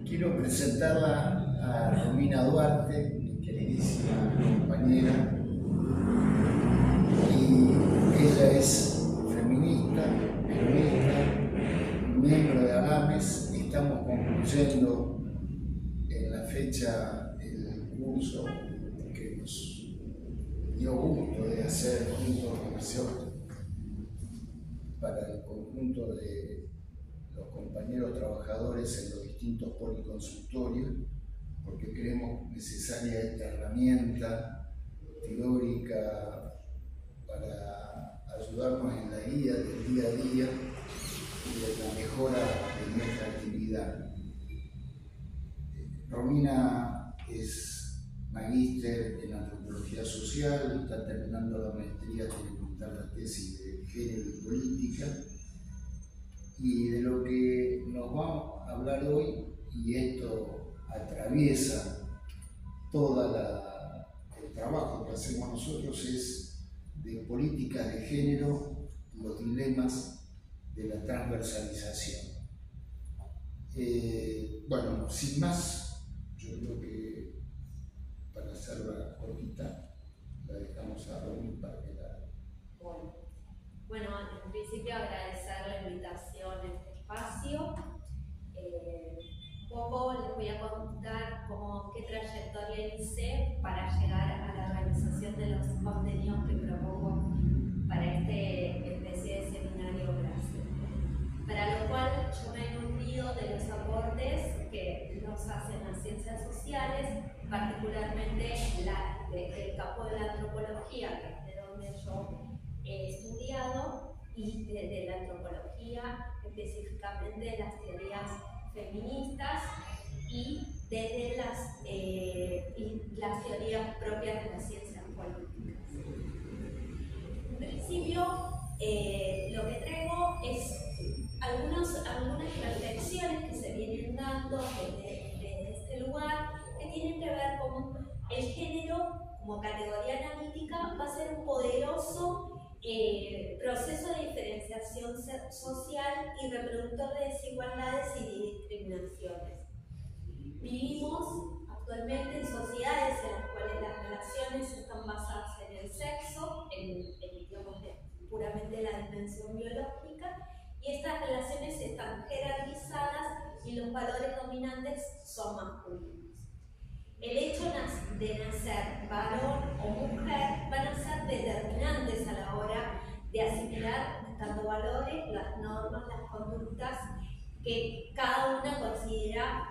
Quiero presentarla a Romina Duarte, mi queridísima compañera, y ella es feminista, peronista, miembro de ALAMES. Estamos concluyendo en la fecha el curso que nos dio gusto de hacer juntos para el conjunto de los compañeros trabajadores en los distintos policonsultorios, porque creemos necesaria esta herramienta teórica para ayudarnos en la guía del día a día y de la mejora de nuestra actividad. Romina es magíster en antropología social, está terminando la maestría, tiene que montar la tesis de género y política. Y de lo que nos vamos a hablar hoy, y esto atraviesa todo el trabajo que hacemos nosotros, es de políticas de género, los dilemas de la transversalización. Bueno, sin más, yo creo que para hacerla cortita, la dejamos a Romy para que la... Bueno, en principio agradecer la invitación a este espacio. Un poco les voy a contar qué trayectoria hice para llegar a la organización de los contenidos que propongo para esta especie de seminario clase. Para lo cual yo me he nutrido de los aportes que nos hacen las ciencias sociales, particularmente del campo de la antropología, que es de donde yo he estudiado, y de la antropología, específicamente de las teorías feministas y desde las teorías propias de las ciencias políticas. En principio, lo que traigo es algunas reflexiones que se vienen dando desde este lugar, que tienen que ver con el género como categoría analítica. Va a ser un poderoso proceso de diferenciación social y reproductor de desigualdades y de discriminaciones. Vivimos actualmente en sociedades en las cuales las relaciones están basadas en el sexo, digamos, puramente la dimensión biológica, y estas relaciones están jerarquizadas y los valores dominantes son masculinos. El hecho de nacer varón o mujer van a ser determinantes a la hora de asimilar tanto valores, las normas, las conductas que cada una considera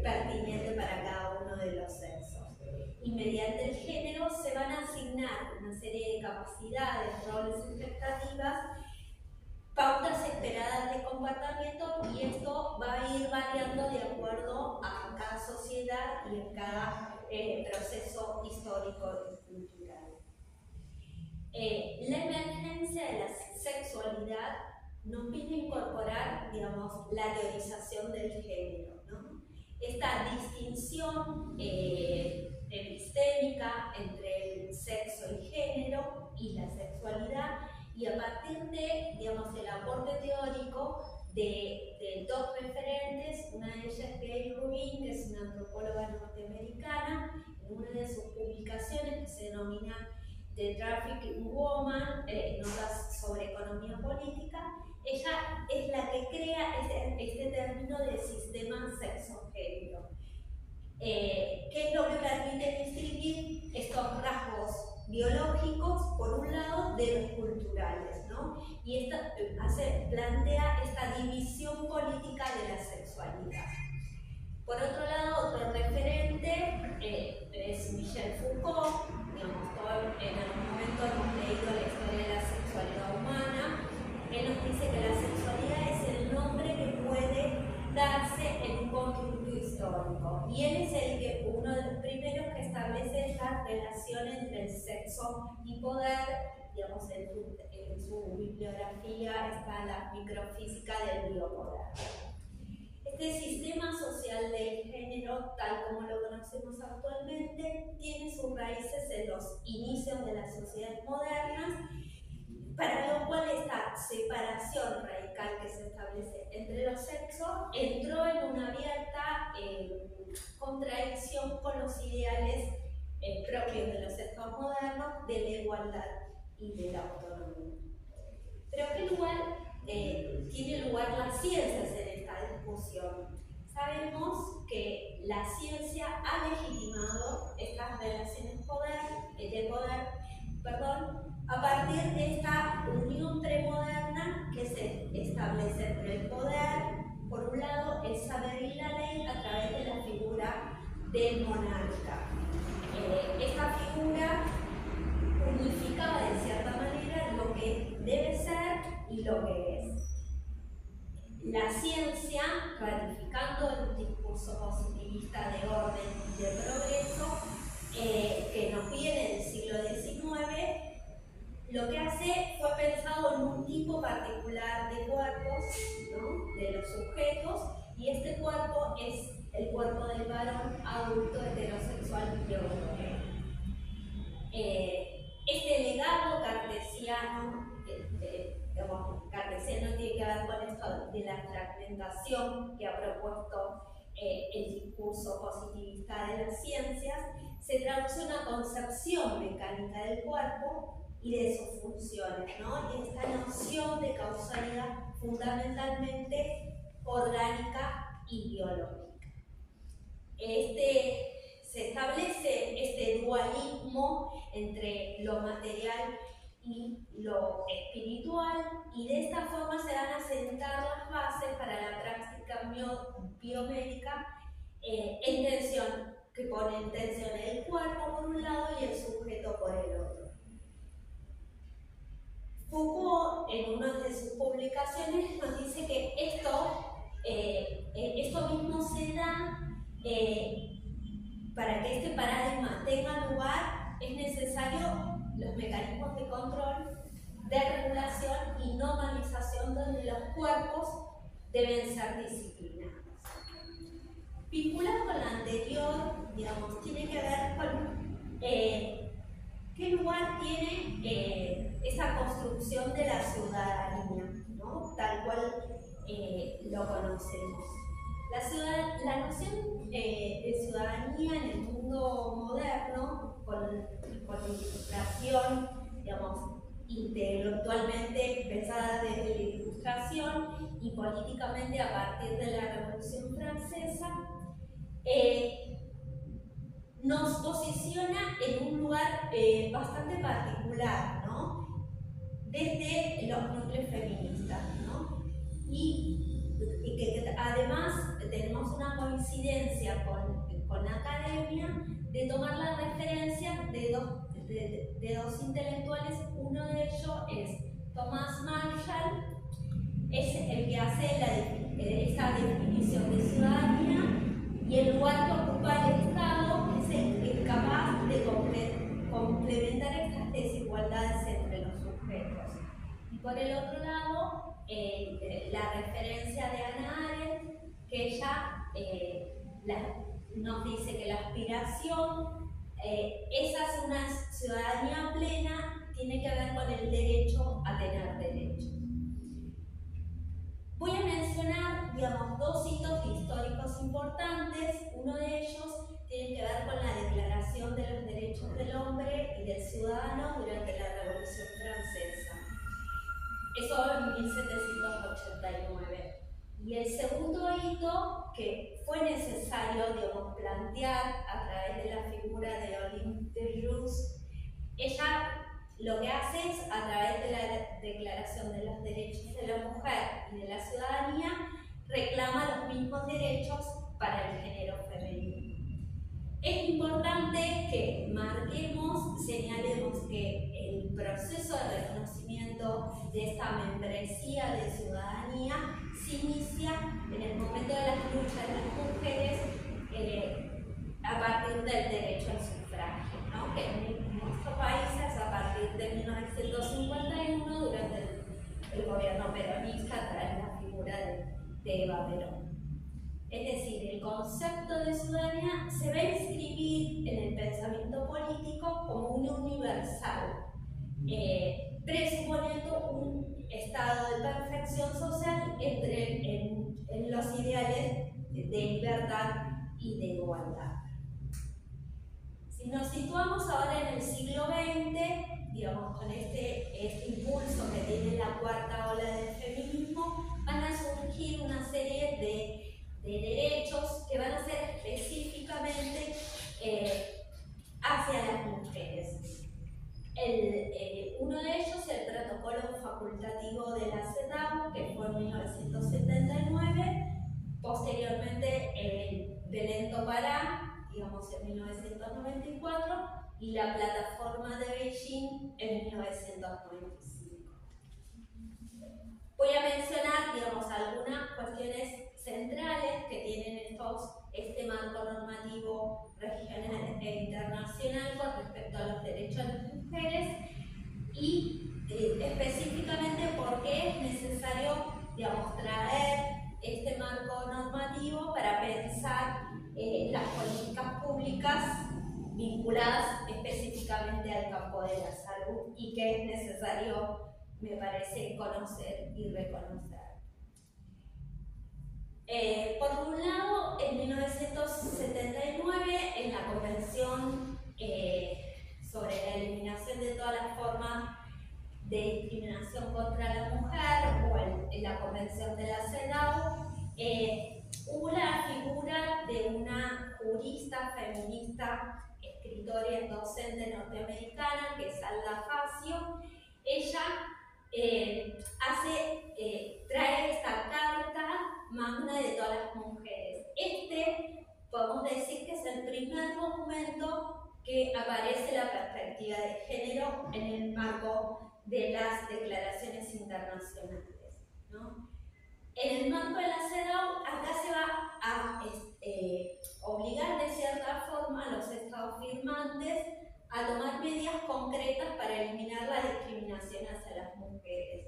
pertinente para cada uno de los sexos. Y mediante el género se van a asignar una serie de capacidades, roles y expectativas, pautas esperadas de comportamiento, y esto va a ir variando de acuerdo a cada sociedad y en cada proceso histórico y cultural. La emergencia de la sexualidad nos viene a incorporar, digamos, la teorización del género, ¿no? Esta distinción epistémica entre el sexo y género y la sexualidad, y a partir de, digamos, el aporte teórico de dos referentes. Una de ellas es Gayle Rubin, que es una antropóloga norteamericana, en una de sus publicaciones que se denomina The Trafficking Woman, notas sobre economía política. Ella es la que crea este término de sistema sexo-género, que es lo que permite distinguir estos rasgos biológicos, por un lado, de los culturales, ¿no? Y esta plantea esta división política de la sexualidad. Por otro lado, otro referente es Michel Foucault. Digamos, en algún momento hemos leído la historia de la sexualidad humana. Él nos dice que la sexualidad es el nombre que puede darse en un constructo histórico, y él es uno de los primeros que establece esta relación entre el sexo y poder. Digamos, en su bibliografía está la microfísica del biopoder. Este sistema social del género, tal como lo conocemos actualmente, tiene sus raíces en los inicios de las sociedades modernas, para lo cual esta separación radical que se establece entre los sexos entró en una abierta contradicción con los ideales propios de los estados modernos de la igualdad y de la autonomía. Pero ¿qué lugar tiene lugar las ciencias en esta discusión? Sabemos que la ciencia ha legitimado estas relaciones de poder, a partir de esta unión premoderna que se establece entre el poder, por un lado, el saber y la ley a través de la figura del monarca. Esta figura unificaba de cierta manera lo que debe ser y lo que es. La ciencia, ratificando el discurso positivista de orden y de progreso que nos viene del siglo XIX, lo que hace fue pensado en un tipo particular de cuerpos, ¿no?, de los sujetos, y este cuerpo es el cuerpo del varón adulto heterosexual y europeo. Este legado cartesiano, cartesiano tiene que ver con esto de la fragmentación que ha propuesto el discurso positivista de las ciencias, se traduce en una concepción mecánica del cuerpo y de sus funciones, ¿no? Y esta noción de causalidad fundamentalmente orgánica y biológica. Se establece este dualismo entre lo material y lo espiritual, y de esta forma se van a sentar las bases para la práctica biomédica en tensión, que pone en tensión el cuerpo por un lado y el sujeto por el otro. Foucault, en una de sus publicaciones, nos dice que esto mismo se da para que este paradigma tenga lugar, es necesario los mecanismos de control, de regulación y normalización donde los cuerpos deben ser disciplinados. Vinculado con la anterior, digamos, tiene que ver con qué lugar tiene esa construcción de la ciudadanía, ¿no?, tal cual lo conocemos. La noción de ciudadanía en el mundo moderno, con ilustración, digamos, intelectualmente pensada desde la ilustración y políticamente a partir de la Revolución Francesa, nos posiciona en un lugar bastante particular, ¿no?, desde los núcleos feministas, ¿no? Y que además tenemos una coincidencia con la academia de tomar la referencia de dos intelectuales. Uno de ellos es Thomas Marshall, es el que hace esta definición de ciudadanía, y el lugar que ocupa el Estado es el capaz de complementar estas desigualdades entre los sujetos. Y por el otro lado, la referencia de Hannah Arendt, que ella nos dice que la aspiración, esa es una ciudadanía plena, tiene que ver con el derecho a tener derechos. Voy a mencionar, digamos, dos hitos históricos importantes. Uno de ellos tiene que ver con la Declaración de los Derechos del Hombre y del Ciudadano durante la Revolución Francesa. Eso en 1789. Y el segundo hito que fue necesario, digamos, plantear a través de la figura de Olympe de Gouges, ella lo que hace es, a través de la Declaración de los Derechos de la Mujer y de la Ciudadanía, reclama los mismos derechos para el género femenino. Es importante que marquemos, señalemos que el proceso de reconocimiento de esta membresía de ciudadanía se inicia en el momento de las luchas de las mujeres a partir del derecho al sufragio, ¿no?, que en nuestro país es a partir de 1951 durante el gobierno peronista a través de la figura de Eva Perón. Es decir, el concepto de ciudadanía se va a inscribir en el pensamiento político como un universal, presuponiendo un estado de perfección social en los ideales de libertad y de igualdad. Si nos situamos ahora en el siglo XX, digamos, con este impulso que tiene la cuarta ola del feminismo, van a surgir una serie de derechos que van a ser específicamente hacia las mujeres. Uno de ellos, el protocolo facultativo de la CEDAW, que fue en 1979, posteriormente el Belén do Pará, digamos en 1994, y la plataforma de Beijing en 1995. Voy a mencionar, digamos, algunas cuestiones centrales que tienen este marco normativo regional e internacional con respecto a los derechos de las mujeres y específicamente por qué es necesario, digamos, traer este marco normativo para pensar las políticas públicas vinculadas específicamente al campo de la salud y que es necesario, me parece, conocer y reconocer. Por un lado, en 1979, en la Convención sobre la eliminación de todas las formas de discriminación contra la mujer, o en la Convención de la CEDAW, hubo la figura de una jurista feminista, escritora y docente norteamericana, que es Alda Facio. Ella trae esta carta magna de todas las mujeres. Podemos decir que es el primer documento que aparece la perspectiva de género en el marco de las declaraciones internacionales, ¿no? En el marco de la CEDAW, acá se va a obligar de cierta forma a los estados firmantes a tomar medidas concretas para eliminar la discriminación hacia las mujeres.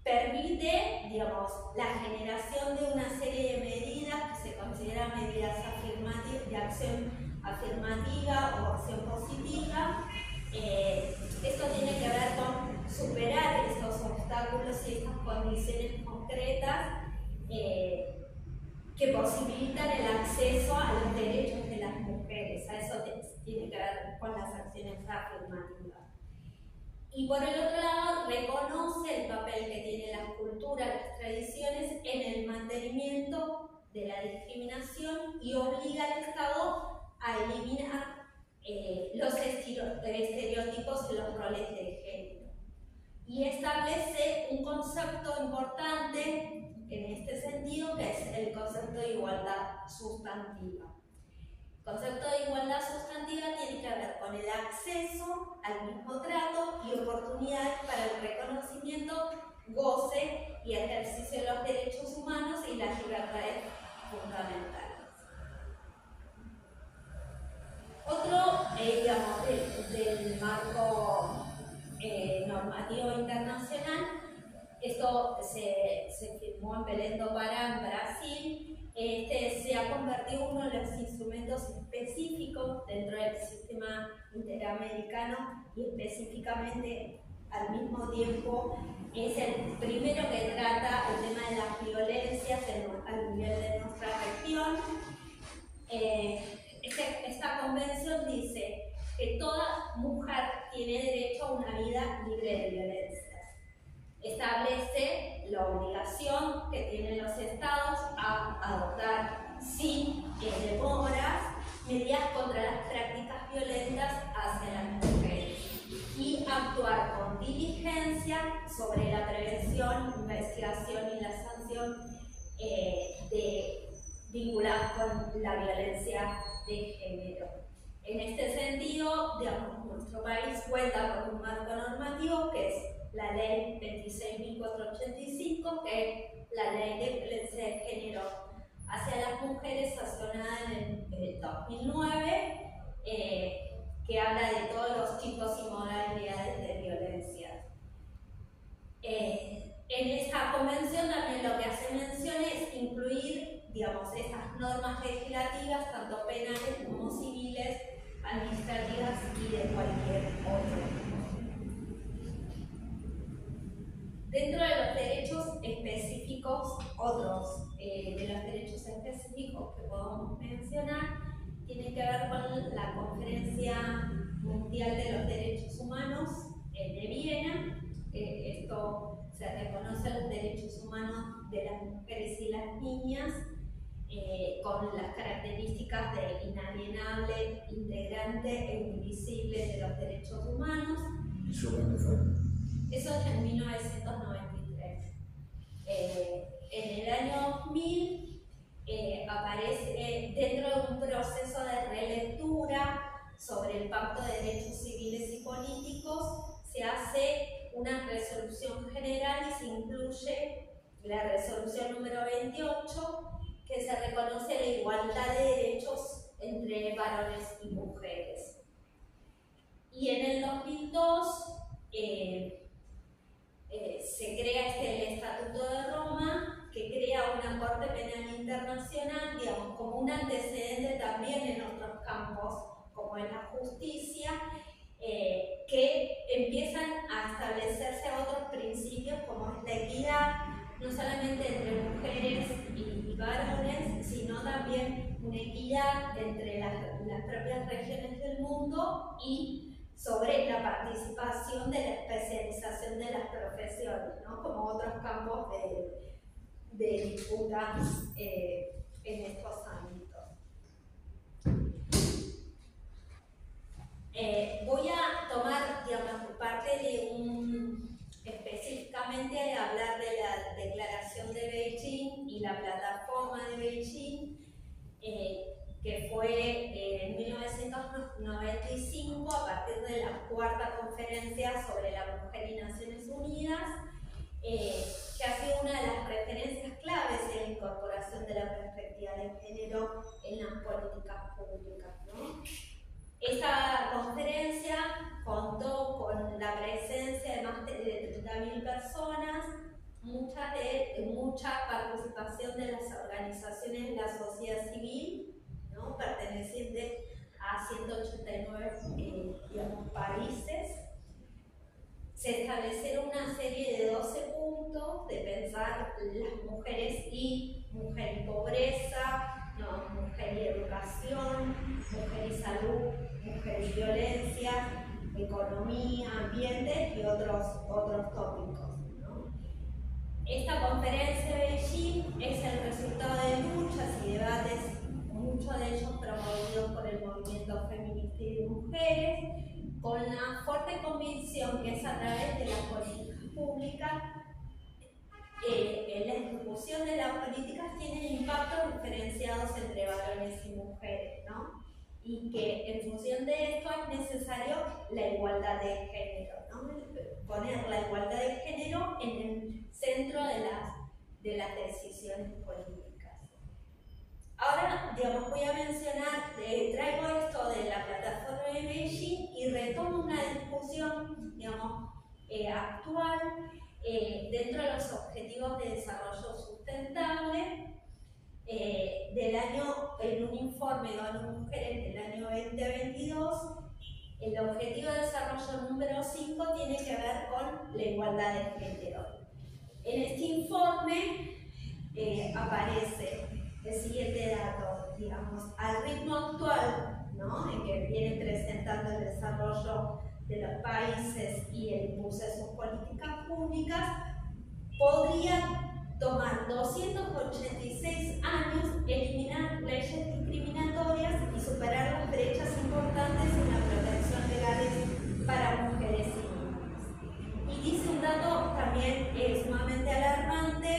Permite, digamos, la generación de una serie de medidas que se consideran medidas afirmativas, de acción afirmativa o acción positiva. Esto tiene que ver con superar estos obstáculos y estas condiciones concretas que posibilitan el acceso a los derechos de las mujeres. A eso tiene que ver con las acciones afirmativas. Y por el otro lado, reconoce el papel que tiene la cultura, las tradiciones en el mantenimiento de la discriminación y obliga al Estado a eliminar los estereotipos y los roles de género. Y establece un concepto importante en este sentido, que es el concepto de igualdad sustantiva. El concepto de igualdad sustantiva tiene que ver con el acceso al mismo trato y oportunidades para el reconocimiento, goce y ejercicio de los derechos humanos y las libertades fundamentales. Otro, digamos, del marco normativo internacional, esto se firmó en Belém do Pará, en Brasil. Se ha convertido uno de los instrumentos específicos dentro del sistema interamericano y específicamente al mismo tiempo es el primero que trata el tema de las violencias al nivel de nuestra región. Esta convención dice que toda mujer tiene derecho a una vida libre de violencias. Establece la obligación que tienen los estados a adoptar sin demoras medidas contra las prácticas violentas hacia las mujeres y actuar con diligencia sobre la prevención, investigación y la sanción vinculadas con la violencia de género. En este sentido, digamos, nuestro país cuenta con un marco normativo que es la Ley 26.485, que es la Ley de Violencia de Género hacia las mujeres, sancionada en el 2009, que habla de todos los tipos y modalidades de violencia. En esta convención también lo que hace mención es incluir, digamos, estas normas legislativas, tanto penales como civiles, administrativas y de cualquier otro. Dentro de los derechos específicos, otros de los derechos específicos que podemos mencionar, tienen que ver con la Conferencia Mundial de los Derechos Humanos de Viena. Esto se reconoce los derechos humanos de las mujeres y las niñas con las características de inalienable, integrante e indivisible de los derechos humanos. ¿Eso cuándo fue? Eso es en 1993. En el año 2000 aparece dentro de un proceso de relectura sobre el Pacto de Derechos Civiles y Políticos, se hace una resolución general y se incluye la resolución número 28, que se reconoce la igualdad de derechos entre varones y mujeres. Y en el 2002 se crea el Estatuto de Roma, que crea una Corte Penal Internacional, digamos, como un antecedente también en otros campos, como en la justicia, que empiezan a establecerse otros principios como es la equidad, no solamente entre mujeres y varones, sino también una equidad entre las propias regiones del mundo y sobre la participación de la especialización de las profesiones, ¿no? Como otros campos de disputas en estos ámbitos. Voy a tomar, digamos, parte de específicamente hablar de la Declaración de Beijing y la Plataforma de Beijing, que fue en 1995 a partir de la cuarta conferencia sobre la mujer y Naciones Unidas, que ha sido una de las referencias claves en la incorporación de la perspectiva de género en las políticas públicas, ¿no? Esta conferencia contó con la presencia de más de 30.000 personas, mucha participación de las organizaciones de la sociedad civil, ¿no? Pertenecientes a 189 países. Se establecieron una serie de 12 puntos de pensar las mujeres y mujer y pobreza, no, mujer y educación, mujer y salud, mujer y violencia, economía, ambiente y otros tópicos, ¿no? Esta conferencia de Beijing es el resultado de luchas y debates, muchos de ellos promovidos por el movimiento feminista y de mujeres, con la fuerte convicción que es a través de las políticas públicas, la ejecución de las políticas tiene impactos diferenciados entre varones y mujeres, ¿no? Y que en función de esto es necesario la igualdad de género, ¿no? Poner la igualdad de género en el centro de las decisiones políticas. Ahora, digamos, voy a mencionar, traigo esto de la plataforma de Beijing y retomo una discusión, digamos, actual dentro de los objetivos de desarrollo sustentable en un informe de ONU Mujeres del año 2022. El objetivo de desarrollo número 5 tiene que ver con la igualdad de género. En este informe aparece el siguiente dato, digamos, al ritmo actual, ¿no?, en que viene presentando el desarrollo de los países y el impulso de sus políticas públicas, podría tomar 286 años eliminar leyes discriminatorias y superar las brechas importantes en la protección legales para mujeres y niñas. Y dice un dato también sumamente alarmante.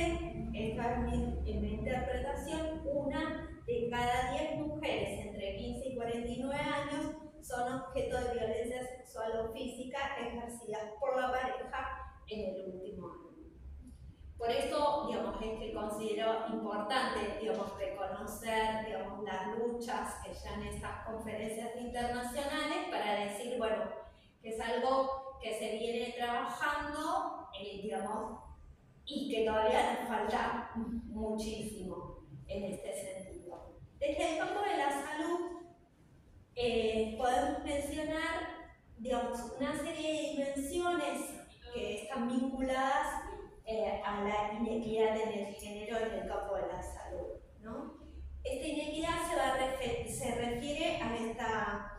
Esta es mi interpretación: una de cada 10 mujeres entre 15 y 49 años son objeto de violencia sexual o física ejercidas por la pareja en el último año. Por esto, digamos, es que considero importante, digamos, reconocer, digamos, las luchas que ya en estas conferencias internacionales para decir, bueno, que es algo que se viene trabajando, digamos, y que todavía nos falta muchísimo en este sentido. Desde el campo de la salud podemos mencionar, digamos, una serie de dimensiones que están vinculadas a la inequidad en el género en el campo de la salud, ¿no? Esta inequidad se refiere a esta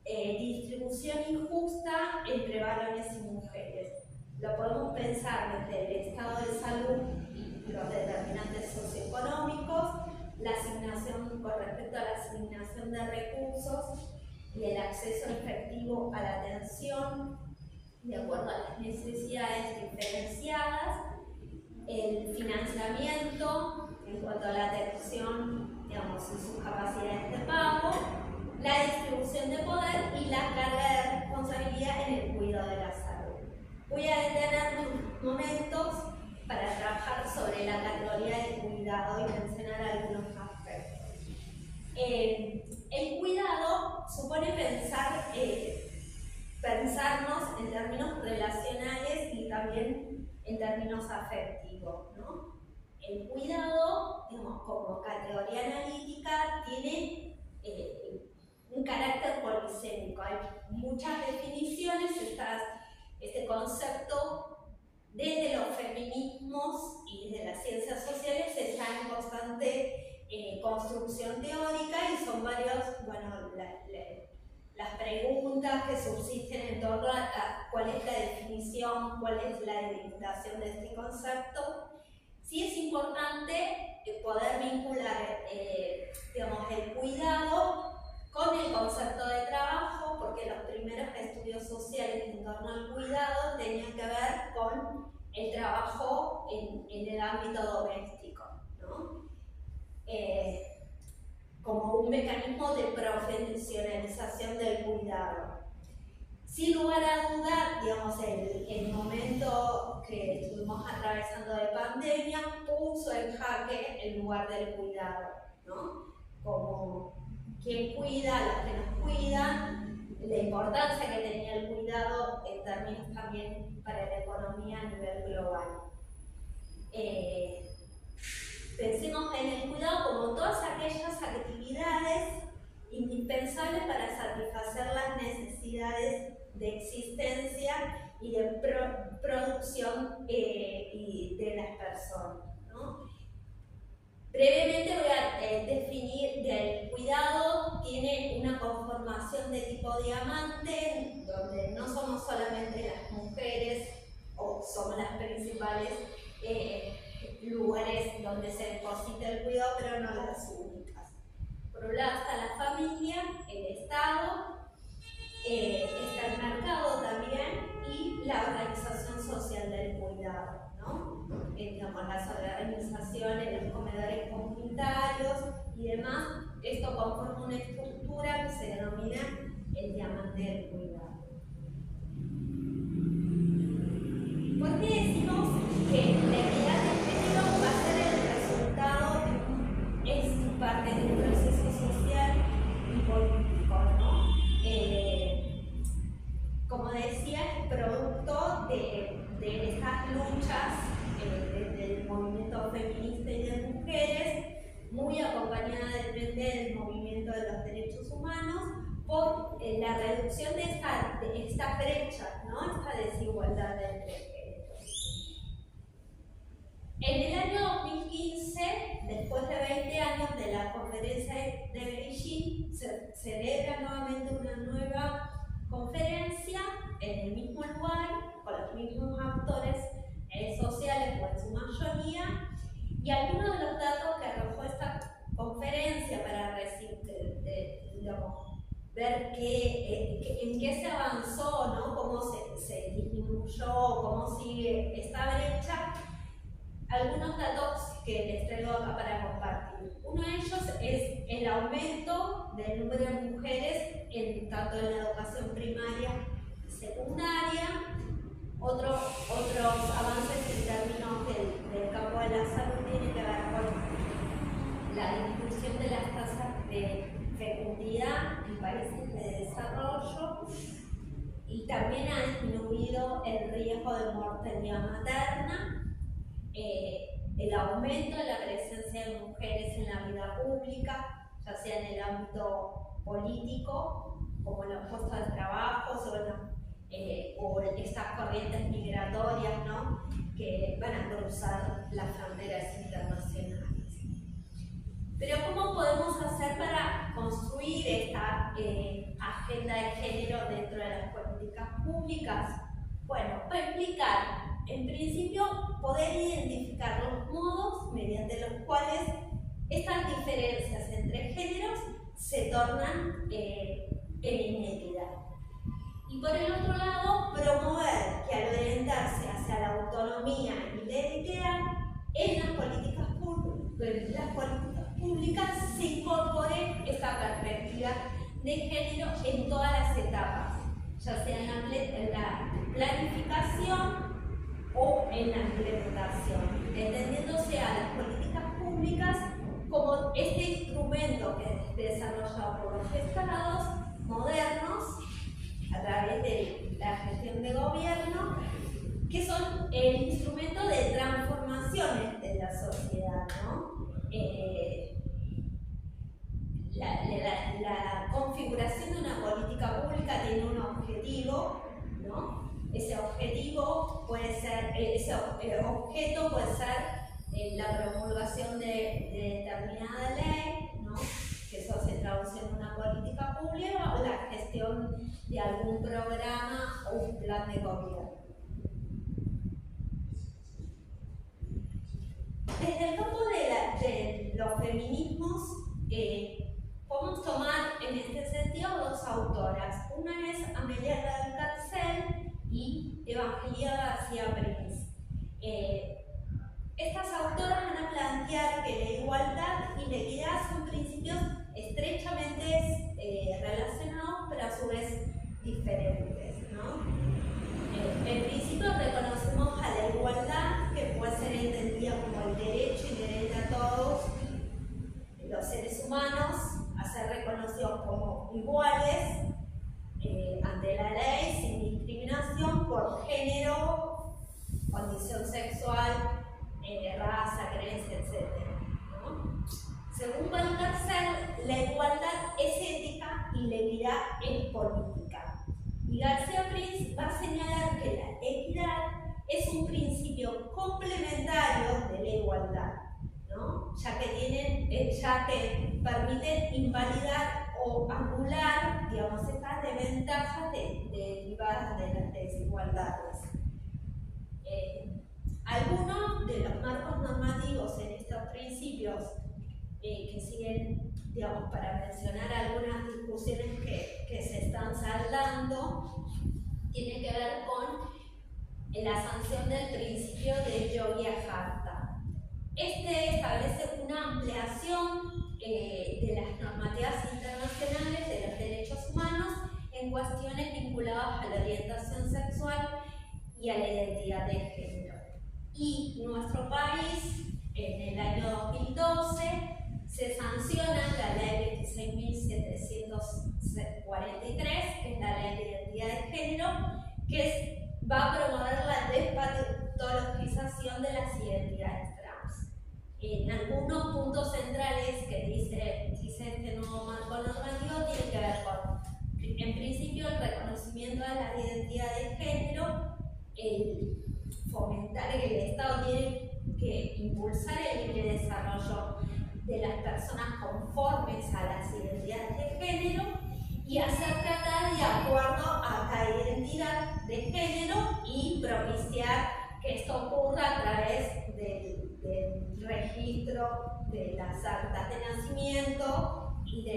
distribución injusta entre varones y mujeres. Lo podemos pensar desde el estado de salud y los determinantes socioeconómicos, la asignación con respecto a la asignación de recursos y el acceso efectivo a la atención de acuerdo a las necesidades diferenciadas, el financiamiento en cuanto a la atención, digamos, y sus capacidades de pago, la distribución de poder y la carga de responsabilidad en el cuidado de la salud. Voy a detener unos momentos para trabajar sobre la categoría de cuidado y mencionar algunos aspectos. El cuidado supone pensarnos en términos relacionales y también en términos afectivos, ¿no? El cuidado, digamos, como categoría analítica, tiene un carácter polisémico. Hay muchas definiciones. Este concepto, desde los feminismos y desde las ciencias sociales, está en constante construcción teórica y son varios, bueno, las preguntas que subsisten en torno a cuál es la definición, cuál es la delimitación de este concepto. Sí es importante poder vincular digamos, el cuidado con el concepto de trabajo, porque los primeros estudios sociales en torno al cuidado tenían que ver con el trabajo en el ámbito doméstico, ¿no? Como un mecanismo de profesionalización del cuidado. Sin lugar a duda, digamos, el momento que estuvimos atravesando de pandemia puso en jaque el lugar del cuidado, ¿no? Como quién cuida, los que nos cuidan, la importancia que tenía el cuidado en términos también para la economía a nivel global. Pensemos en el cuidado como todas aquellas actividades indispensables para satisfacer las necesidades de existencia y de producción y de las personas, ¿no? Brevemente voy a definir que el cuidado tiene una conformación de tipo diamante, donde no somos solamente las mujeres, o somos las principales lugares donde se deposita el cuidado, pero no las únicas. Por un lado está la familia, el Estado, está el mercado también y la organización social del cuidado, ¿no? Digamos, las organizaciones, los comedores comunitarios y demás. Esto conforma una estructura que se denomina el diamante del cuidado. ¿Por qué decimos que la equidad de género va a ser el resultado es parte de un proceso social y político, ¿no? Como decía, es producto de estas luchas del movimiento feminista y de mujeres, muy acompañada del movimiento de los derechos humanos, por la reducción de esta brecha, ¿no? Esta desigualdad entre géneros. En el año 2015, después de 20 años de la conferencia de Beijing, se celebra nuevamente una nueva conferencia en el mismo lugar, con los mismos actores sociales o en su mayoría, y algunos de los datos que arrojó esta conferencia para digamos, ver en qué se avanzó, ¿no? Cómo se disminuyó, cómo sigue esta brecha. Algunos datos que les traigo acá para compartir. Uno de ellos es el aumento del número de mujeres tanto en la educación primaria y secundaria. Otros avances en términos del campo de la salud tienen que ver con la disminución de las tasas de fecundidad en países de desarrollo, y también ha disminuido el riesgo de mortalidad materna. El aumento de la presencia de mujeres en la vida pública, ya sea en el ámbito político, como en los puestos de trabajo, o estas corrientes migratorias, ¿no? que van a cruzar las fronteras internacionales. Pero ¿cómo podemos hacer para construir esta agenda de género dentro de las políticas públicas? Bueno, va a implicar, en principio, poder identificar los modos mediante los cuales estas diferencias entre géneros se tornan en inequidad. Y por el otro lado, promover que al orientarse hacia la autonomía y la equidad, en las políticas públicas se incorpore esta perspectiva de género en todas las etapas, ya sea en la planificación o en la implementación, entendiéndose a las políticas públicas como este instrumento que es desarrollado por los estados modernos a través de la gestión de gobierno, que son el instrumento de transformaciones de la sociedad, ¿no? La configuración de una política pública tiene un objetivo, ¿no? Ese objetivo puede ser, ese objeto puede ser la promulgación de determinada ley, ¿no? Que eso se traduce en una política pública, o la gestión de algún programa o un plan de gobierno. Desde el campo de los feminismos, podemos tomar en este sentido dos autoras. Una es Amelia Valcarcel y Evangelia García Prinz. Estas autoras van a plantear que la igualdad y la equidad son principios estrechamente relacionados, pero a su vez diferentes, ¿no? En principio reconocemos a la igualdad, que puede ser entendida como el derecho inherente a todos los seres humanos a ser reconocidos como iguales ante la ley, sin discriminación por género, condición sexual, raza, creencia, etc., ¿no? Según Valcarcel, la igualdad es ética y la equidad es política. Y García Prinz va a señalar que la equidad es un principio complementario de la igualdad, ¿no? ya que permiten invalidar o anular, digamos, estas desventajas derivadas de las desigualdades. Algunos de los marcos normativos en estos principios que siguen, digamos, para mencionar algunas discusiones que se están saldando, tienen que ver con la sanción del principio de Yogyakarta. Este establece una ampliación de las normativas internacionales de los derechos humanos en cuestiones vinculadas a la orientación sexual y a la identidad de género. Y nuestro país, en el año 2012, se sanciona la ley 26.743, que es la ley de identidad de género, que va a promover la despatologización de las identidades trans. En algunos puntos centrales que dice este nuevo marco normativo tiene que ver con, en principio, el reconocimiento de la identidad de género, el fomentar que el Estado tiene que impulsar el libre desarrollo de las personas conformes a las identidades de género y hacer tratar de acuerdo a cada identidad de género y propiciar que esto ocurra a través del registro de las actas de nacimiento y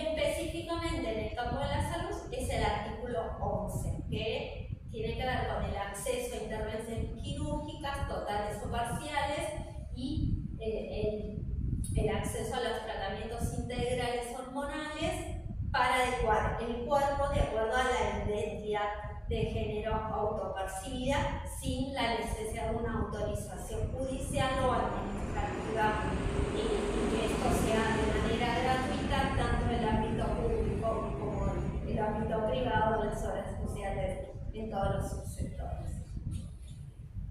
específicamente en el campo de la salud es el artículo 11, que tiene que ver con el acceso a intervenciones quirúrgicas totales o parciales y el acceso a los tratamientos integrales hormonales para adecuar el cuerpo de acuerdo a la identidad de género autopercibida sin la necesidad de una autorización judicial o administrativa y que esto sea de manera gratuita tanto en el ámbito público como en el ámbito privado, en las obras sociales, en todos los subsectores.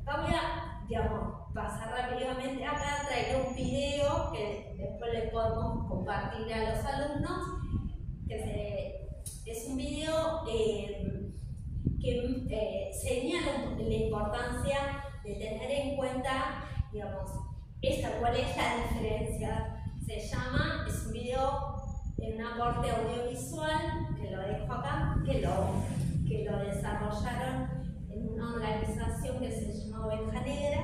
Acá voy a, digamos, pasar rápidamente. Acá traigo un video que después le podemos compartir a los alumnos, que es un video que señala la importancia de tener en cuenta, digamos, cuál es la diferencia. Se llama, es un video en un aporte audiovisual, que lo dejo acá, que lo desarrollaron en una organización que se llama Oveja Negra,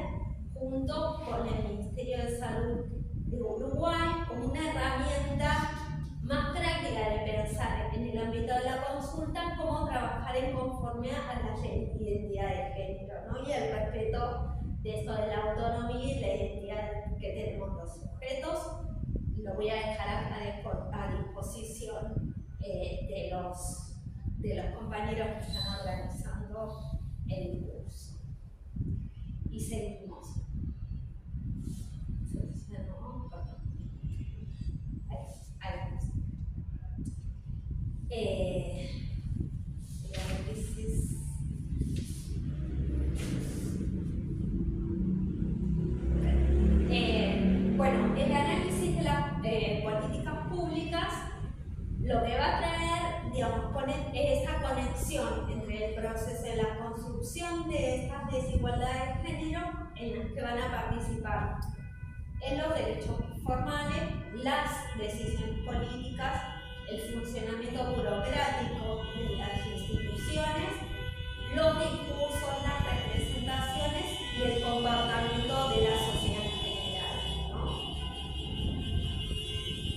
junto con el Ministerio de Salud de Uruguay, como una herramienta más práctica de pensar en el ámbito de la consulta cómo trabajar en conformidad a la identidad de género, ¿no? Y el respeto de eso de la autonomía y la identidad que tenemos los sujetos. Lo voy a dejar acá a disposición de los compañeros que están organizando el curso. Y seguimos. Bueno, el análisis de las políticas públicas lo que va a traer, digamos, esa conexión entre el proceso de la construcción de estas desigualdades de género en las que van a participar en los derechos formales, las decisiones políticas, el funcionamiento burocrático de las instituciones, los discursos, las representaciones y el comportamiento de la sociedad en general, ¿no?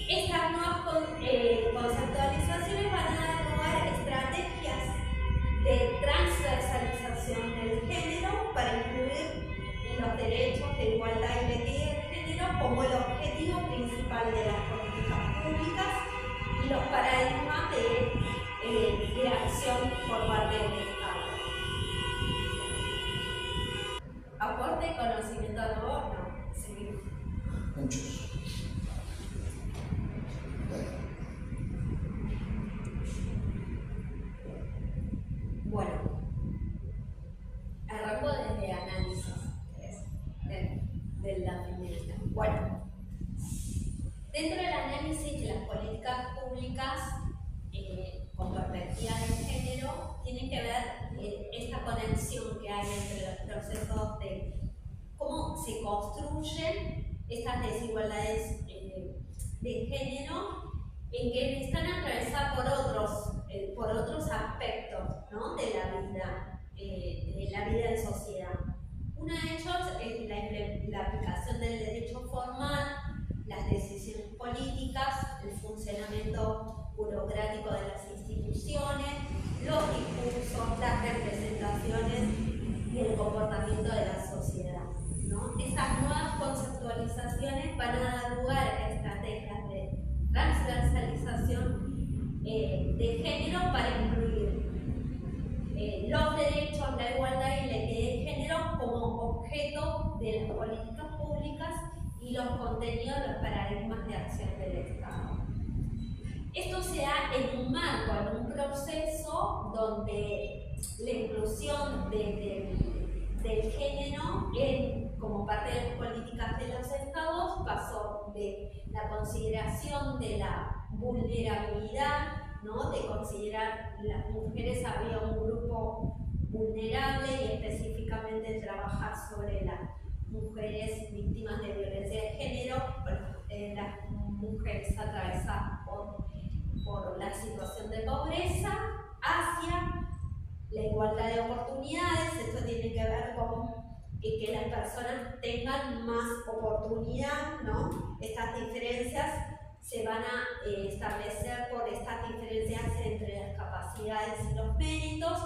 Estas nuevas conceptualizaciones van a dar lugar a estrategias de transversalización del género para incluir los derechos de igualdad y de equidad de género como el objetivo principal de las políticas públicas y los paradigmas de acción por parte del Estado. ¿Aporte de conocimiento nuevo? No, seguimos. Muchos. Bueno, arranco desde análisis de la feminista. Bueno, dentro del análisis de las políticas públicas con perspectiva de género, tiene que ver esta conexión que hay entre los procesos de cómo se construyen estas desigualdades de género, en que están atravesadas por otros aspectos, ¿no? de la vida en sociedad. Uno de ellos es la aplicación del derecho formal, las decisiones políticas, el funcionamiento burocrático de las instituciones, los discursos, las representaciones y el comportamiento de la sociedad, ¿no? Esas nuevas conceptualizaciones van a dar lugar a estrategias de transversalización de género para incluir los derechos, la igualdad y la equidad de género como objeto de las políticas públicas y los contenidos, los paradigmas de acción del Estado. Esto se da en un marco, en un proceso donde la inclusión del género como parte de las políticas de los Estados pasó de la consideración de la vulnerabilidad, ¿no? de considerar las mujeres había un grupo vulnerable y específicamente trabajar sobre las mujeres víctimas de violencia de género, las mujeres atravesadas por la situación de pobreza, hacia la igualdad de oportunidades. Esto tiene que ver con que las personas tengan más oportunidad, ¿no? Estas diferencias se van a establecer por estas diferencias entre las capacidades y los méritos,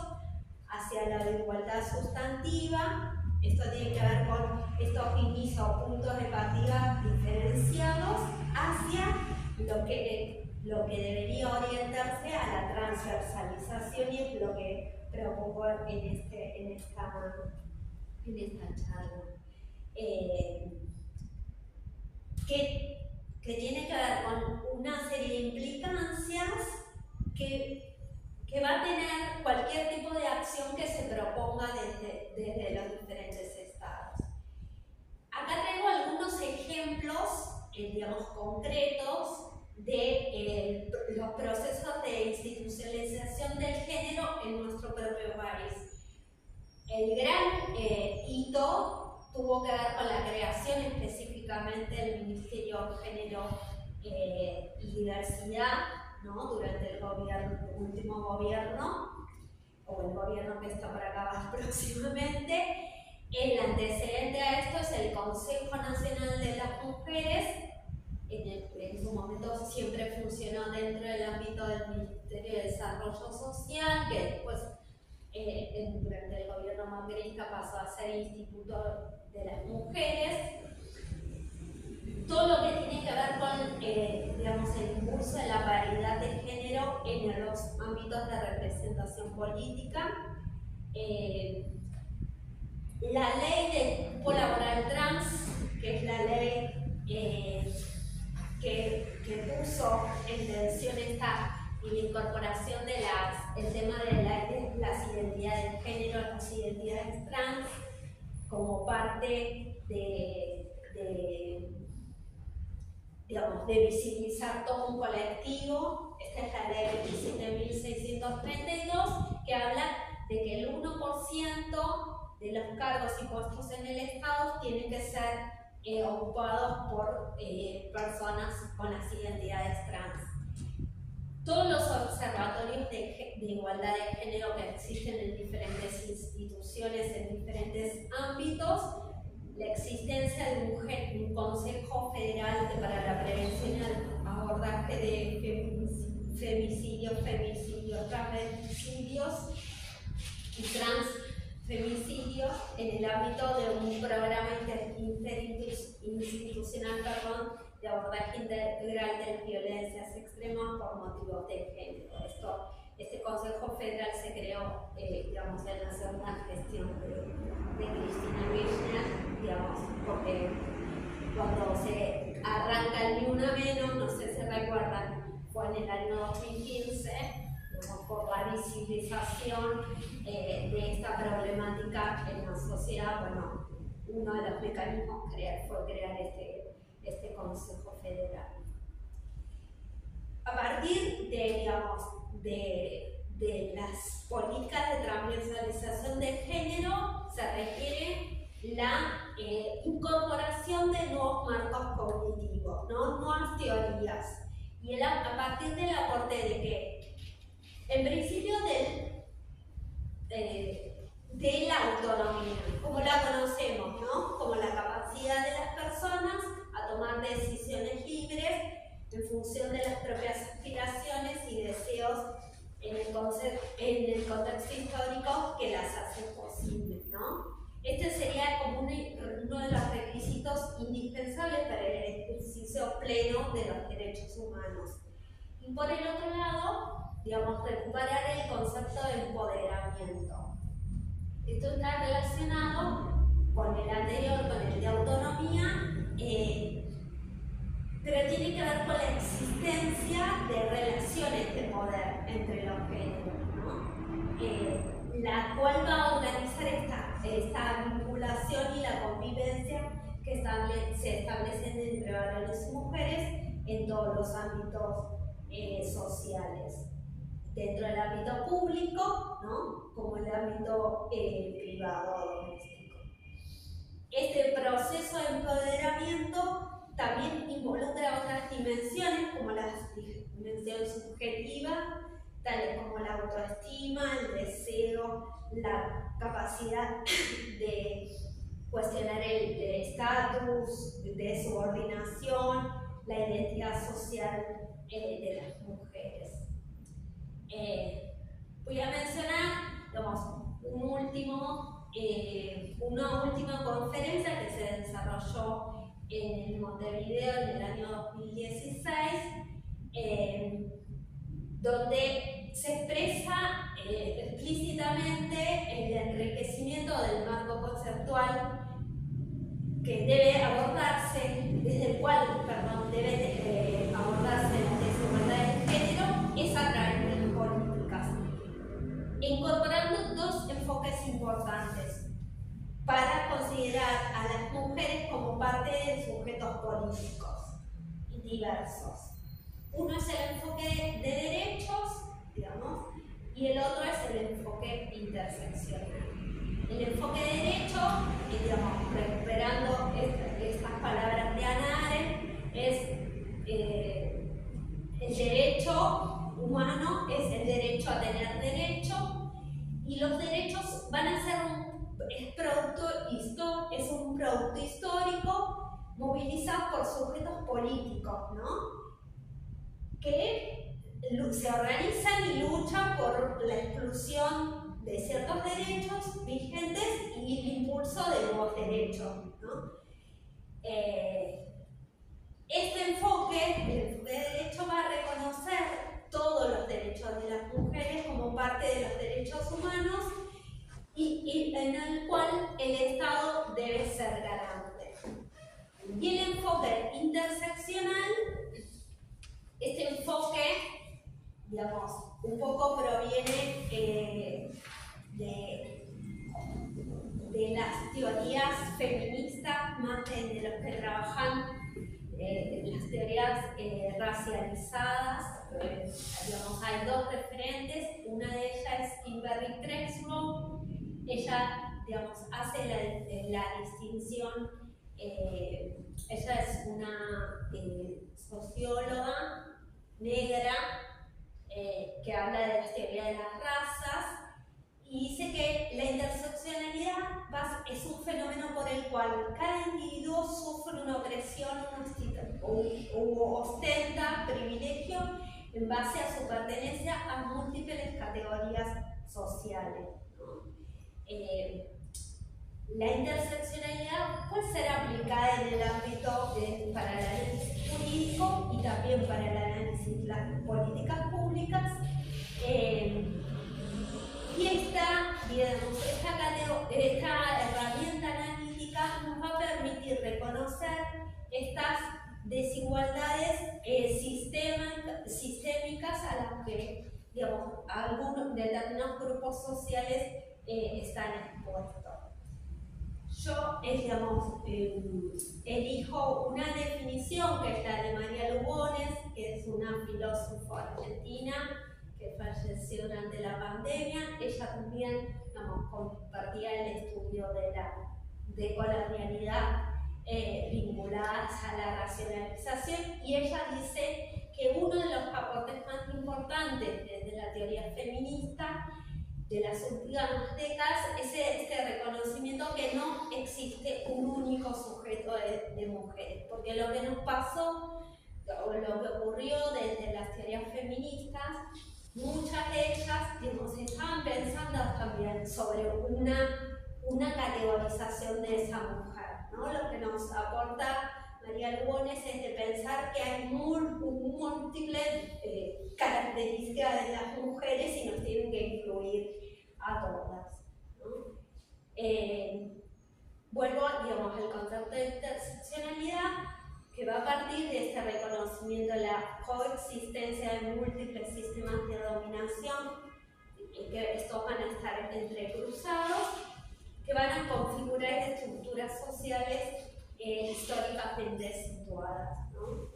hacia la igualdad sustantiva. Esto tiene que ver con estos inicios o puntos de partida diferenciados hacia lo que debería orientarse a la transversalización, y es lo que propongo en esta charla. Que tiene que ver con una serie de implicancias que va a tener cualquier tipo de acción que se proponga desde los diferentes estados. Acá traigo algunos ejemplos, digamos, concretos de los procesos de institucionalización del género en nuestro propio país. el gran hito tuvo que ver con la creación específicamente del Ministerio de Género y Diversidad, ¿no? Durante el último gobierno, o el gobierno que está por acá próximamente. El antecedente a esto es el Consejo Nacional de las Mujeres. En su momento siempre funcionó dentro del ámbito del Ministerio de Desarrollo Social, que después durante el gobierno macrista pasó a ser Instituto de las Mujeres. Todo lo que tiene que ver con digamos, el impulso de la paridad de género en los ámbitos de representación política. La ley de cupo laboral trans, que es la ley que puso en tensión y la incorporación de el tema de las identidades de género, las identidades trans, como parte digamos, de visibilizar todo un colectivo. Esta es la ley 27.632, que habla de que el 1% de los cargos y puestos en el Estado tienen que ser ocupados por personas con las identidades trans. Todos los observatorios de igualdad de género que existen en diferentes instituciones, en diferentes ámbitos, la existencia de un Consejo Federal para la Prevención y el Abordaje de femicidios, transfemicidios y transfemicidios en el ámbito de un programa interinstitucional de abordaje integral de las violencias extremas por motivos de género. Este Consejo Federal se creó, digamos, en la segunda gestión de Cristina Kirchner, digamos, porque cuando se arranca el Ni Una Menos, no sé si recuerdan, fue en el año 2015, digamos, por la visibilización de esta problemática en la sociedad. Bueno, uno de los mecanismos fue crear este Consejo Federal. A partir de las políticas de transversalización de género, se requiere la incorporación de nuevos marcos cognitivos, ¿no? Nuevas teorías. Y a partir del aporte de que, en principio, de la autonomía, como la conocemos, ¿no? Como la capacidad de las personas a tomar decisiones libres en función de las propias aspiraciones y deseos en el contexto histórico que las hace posibles, ¿no? Este sería como uno de los requisitos indispensables para el ejercicio pleno de los derechos humanos. Y por el otro lado, digamos, recuperar el concepto de empoderamiento. Esto está relacionado con el anterior, con el de autonomía, pero tiene que ver con la existencia de relaciones de poder entre los géneros, ¿no? La cual va a organizar esta vinculación y la convivencia que se establecen entre varones y mujeres en todos los ámbitos sociales, dentro del ámbito público, ¿no? Como el ámbito privado doméstico. Este proceso de empoderamiento también involucra otras dimensiones, como la dimensión subjetiva, tales como la autoestima, el deseo, la capacidad de cuestionar el estatus, de subordinación, la identidad social de las mujeres. Voy a mencionar, digamos, una última conferencia que se desarrolló en Montevideo en el año 2016, donde se expresa explícitamente el enriquecimiento del marco conceptual que debe abordarse, desde el cual, debe abordarse la desigualdad de género, es a través de las políticas, incorporando dos enfoques importantes para considerar a las mujeres como parte de sujetos políticos y diversos. Uno es el enfoque de derechos, digamos, y el otro es el enfoque interseccional. El El enfoque de derecho, digamos, recuperando estas palabras de Hannah Arendt, es el derecho humano, es el derecho a tener derecho, y los derechos van a ser es un producto histórico movilizado por sujetos políticos, ¿no? Que se organizan y luchan por la exclusión de ciertos derechos vigentes y el impulso de nuevos derechos, ¿no? Este enfoque, el enfoque de derecho, va a reconocer todos los derechos de las mujeres como parte de los derechos humanos y en el cual el Estado debe ser garante. Y el enfoque interseccional, este enfoque, digamos, un poco proviene de las teorías feministas, más de los que trabajan las teorías racializadas. Digamos, hay dos referentes, una de ellas es Kimberly Crenshaw. Ella, digamos, hace la distinción, ella es una socióloga negra que habla de la teoría de las razas y dice que la interseccionalidad es un fenómeno por el cual cada individuo sufre una opresión o ostenta privilegio en base a su pertenencia a múltiples categorías sociales, ¿no? La interseccionalidad puede ser aplicada en el ámbito para el análisis jurídico y también para el análisis de las políticas públicas. Y esta herramienta analítica nos va a permitir reconocer estas desigualdades sistémicas a las que, digamos, algunos determinados grupos sociales están expuestos. Yo, digamos, elijo una definición que es la de María Lugones, que es una filósofa argentina que falleció durante la pandemia. Ella también, digamos, compartía el estudio de la decolonialidad vinculadas a la racionalización, y ella dice que uno de los aportes más importantes desde la teoría feminista de las últimas décadas es este reconocimiento que no existe un único sujeto de mujeres, porque lo que nos pasó, o lo que ocurrió desde las teorías feministas, muchas de ellas, digamos, estaban pensando también sobre una categorización de esa mujer, ¿no? Lo que nos aporta María Lugones es de pensar que hay múltiples características de las mujeres y nos tienen que incluir a todas, ¿no? Vuelvo, digamos, al concepto de interseccionalidad, que va a partir de este reconocimiento de la coexistencia de múltiples sistemas de dominación, y que estos van a estar entrecruzados, que van a configurar estructuras sociales históricamente situadas, ¿no?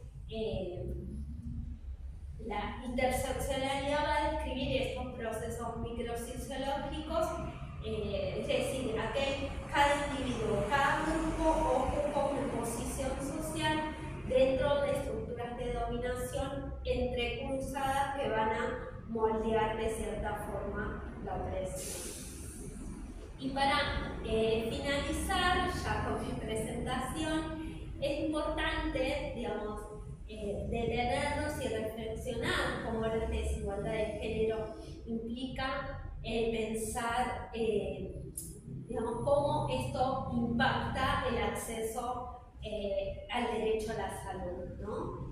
La interseccionalidad va a describir estos procesos microsociológicos, es decir, cada individuo, cada grupo ocupa una posición social dentro de estructuras de dominación entrecruzadas que van a moldear de cierta forma la opresión. Y para finalizar ya con mi presentación, es importante, digamos, detenernos y reflexionar cómo la desigualdad de género implica pensar, digamos, cómo esto impacta el acceso al derecho a la salud, ¿no?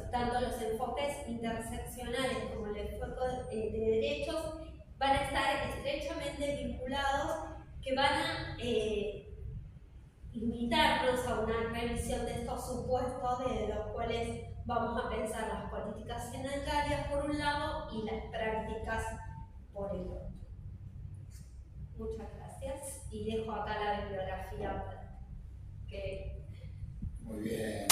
Tanto los enfoques interseccionales como el enfoque de derechos van a estar estrechamente vinculados, que van a invitarnos a una revisión de estos supuestos de los cuales vamos a pensar las políticas sanitarias por un lado y las prácticas por el otro. Muchas gracias y dejo acá la bibliografía que... Muy bien.